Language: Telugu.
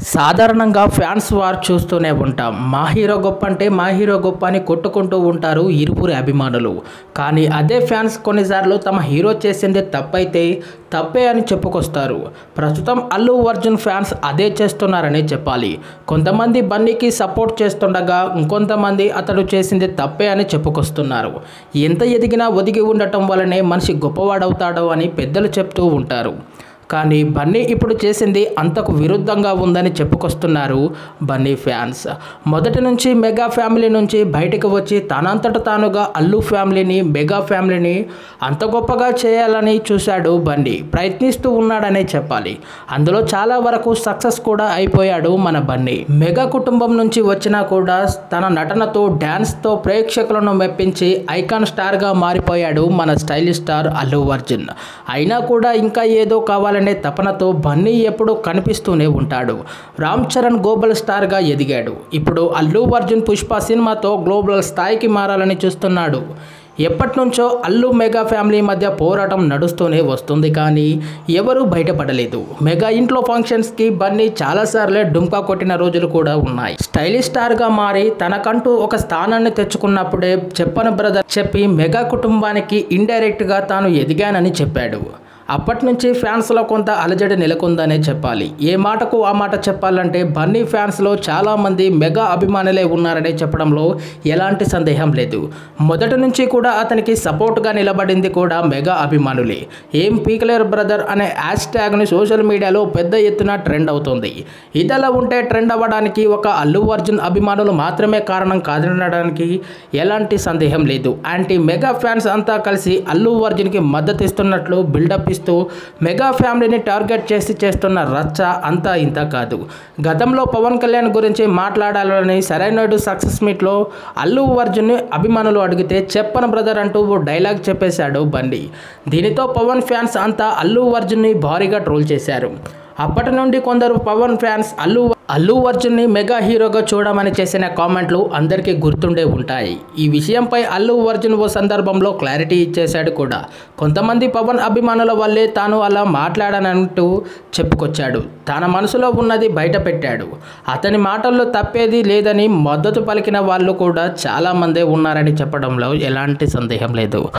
సాధారణంగా ఫ్యాన్స్ వార్ చూస్తూనే ఉంటాం. మా హీరో గొప్ప అంటే మా హీరో గొప్ప అని కొట్టుకుంటూ ఉంటారు ఇరువురి అభిమానులు. కానీ అదే ఫ్యాన్స్ కొన్నిసార్లు తమ హీరో చేసింది తప్పైతే తప్పే అని చెప్పుకొస్తారు. ప్రస్తుతం అల్లు అర్జున్ ఫ్యాన్స్ అదే చేస్తున్నారనే చెప్పాలి. కొంతమంది బన్నీకి సపోర్ట్ చేస్తుండగా ఇంకొంతమంది అతడు చేసింది తప్పే అని చెప్పుకొస్తున్నారు. ఎంత ఎదిగినా ఒదిగి ఉండటం వల్లనే మనిషి గొప్పవాడవుతాడో అని పెద్దలు చెప్తూ ఉంటారు. కానీ బన్నీ ఇప్పుడు చేసింది అంతకు విరుద్ధంగా ఉందని చెప్పుకొస్తున్నారు బన్నీ ఫ్యాన్స్. మొదటి నుంచి మెగా ఫ్యామిలీ నుంచి బయటకు వచ్చి తనంతట తానుగా అల్లు ఫ్యామిలీని, మెగా ఫ్యామిలీని అంత గొప్పగా చేయాలని చూశాడు బన్నీ. ప్రయత్నిస్తూ ఉన్నాడనే చెప్పాలి. అందులో చాలా వరకు సక్సెస్ కూడా అయిపోయాడు మన బన్నీ. మెగా కుటుంబం నుంచి వచ్చినా కూడా తన నటనతో, డ్యాన్స్తో ప్రేక్షకులను మెప్పించి ఐకాన్ స్టార్గా మారిపోయాడు మన స్టైలిష్ స్టార్ అల్లు అర్జున్. అయినా కూడా ఇంకా ఏదో కావాలని తపనతో బన్నీ ఎప్పుడూ కనిపిస్తూనే ఉంటాడు. రామ్ చరణ్ గ్లోబల్ స్టార్గా ఎదిగాడు. ఇప్పుడు అల్లు అర్జున్ పుష్ప సినిమాతో గ్లోబల్ స్థాయికి మారాలని చూస్తున్నాడు. ఎప్పటి నుంచో అల్లు మెగా ఫ్యామిలీ మధ్య పోరాటం నడుస్తూనే వస్తుంది. కానీ ఎవరూ బయటపడలేదు. మెగా ఇంట్లో ఫంక్షన్స్కి బన్నీ చాలాసార్లే డుంకా కొట్టిన రోజులు కూడా ఉన్నాయి. స్టైలిష్ స్టార్గా మారి తనకంటూ ఒక స్థానాన్ని తెచ్చుకున్నప్పుడే చెప్పను బ్రదర్ చెప్పి మెగా కుటుంబానికి ఇండైరెక్ట్గా తాను ఎదిగానని చెప్పాడు. అప్పటి నుంచి ఫ్యాన్స్లో కొంత అలజడి నెలకొందనే చెప్పాలి. ఏ మాటకు ఆ మాట చెప్పాలంటే బన్నీ ఫ్యాన్స్లో చాలామంది మెగా అభిమానులే ఉన్నారనే చెప్పడంలో ఎలాంటి సందేహం లేదు. మొదటి నుంచి కూడా అతనికి సపోర్ట్గా నిలబడింది కూడా మెగా అభిమానులే. ఏం పీకలేరు బ్రదర్ అనే హ్యాష్ ట్యాగ్ని సోషల్ మీడియాలో పెద్ద ఎత్తున ట్రెండ్ అవుతుంది. ఇదలా ఉంటే ట్రెండ్ అవ్వడానికి ఒక అల్లు అర్జున్ అభిమానులు మాత్రమే కారణం కాదనడానికి ఎలాంటి సందేహం లేదు. యాంటీ మెగా ఫ్యాన్స్ అంతా కలిసి అల్లు అర్జున్కి మద్దతు ఇస్తున్నట్లు బిల్డప్ మెగా ఫ్యామిలీని టార్గెట్ చేసి చేస్తున్న రచ్చ అంతా ఇంత కాదు. గతంలో పవన్ కళ్యాణ్ గురించి మాట్లాడాలని సరైనడు సక్సెస్ మీట్లో అల్లు అర్జున్ని అభిమానులు అడిగితే చెప్పను బ్రదర్ అంటూ ఓ డైలాగ్ చెప్పేశాడు బన్నీ. దీనితో పవన్ ఫ్యాన్స్ అంతా అల్లు అర్జున్ని భారీగా ట్రోల్ చేశారు. అప్పటి నుండి కొందరు పవన్ ఫ్యాన్స్ అల్లు అర్జున్ని మెగా హీరోగా చూడమని చేసిన కామెంట్లు అందరికీ గుర్తుండే ఉంటాయి. ఈ విషయంపై అల్లు అర్జున్ ఓ సందర్భంలో క్లారిటీ ఇచ్చేశాడు కూడా. కొంతమంది పవన్ అభిమానుల వల్లే తాను అలా మాట్లాడానంటూ చెప్పుకొచ్చాడు. తన మనసులో ఉన్నది బయట పెట్టాడు. అతని మాటల్లో తప్పేది లేదని మద్దతు పలికిన వాళ్ళు కూడా చాలామందే ఉన్నారని చెప్పడంలో ఎలాంటి సందేహం లేదు.